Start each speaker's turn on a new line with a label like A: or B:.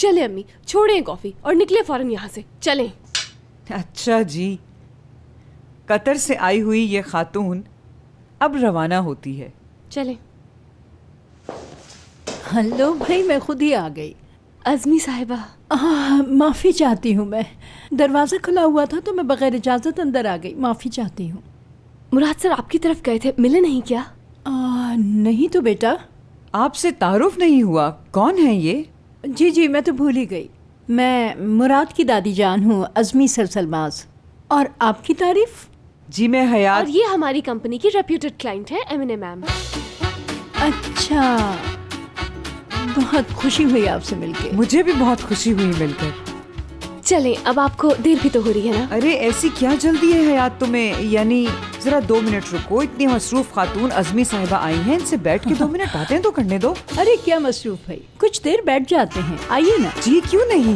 A: चले अम्मी, छोड़ें कॉफी और निकले फौरन यहाँ से, चलें।
B: अच्छा जी, कतर से आई हुई ये खातून अब रवाना होती है।
A: चलें।
C: हेलो भाई, मैं खुद ही आ गई।
A: अज़मी साहिबा,
C: माफ़ी चाहती हूँ, मैं दरवाज़ा खुला हुआ था तो मैं बगैर इजाज़त अंदर आ गई, माफ़ी चाहती हूँ।
A: मुराद सर आपकी तरफ गए थे, मिले नहीं क्या?
C: नहीं तो बेटा।
B: आपसे तारुफ नहीं हुआ, कौन है ये?
C: जी जी, मैं तो भूल ही गई। मैं मुराद की दादी जान हूँ, अज़मी सरसलमाज। और आपकी तारीफ?
B: जी मैं हयात।
A: और ये हमारी कंपनी की रेप्यूटेड क्लाइंट है एमिने मैम।
C: अच्छा, बहुत खुशी हुई आपसे मिलके।
B: मुझे भी बहुत खुशी हुई मिलकर।
A: चलें, अब आपको देर भी तो हो रही है ना?
B: अरे ऐसी क्या जल्दी है हयात तुम्हें? यानी जरा 2 मिनट रुको, इतनी मसरूफ खातून अज़मी साहिबा आई हैं, इनसे बैठ के 2 मिनट बातें तो करने दो।
C: अरे क्या मसरूफ है, कुछ देर बैठ जाते हैं, आइए ना।
B: जी क्यों नहीं।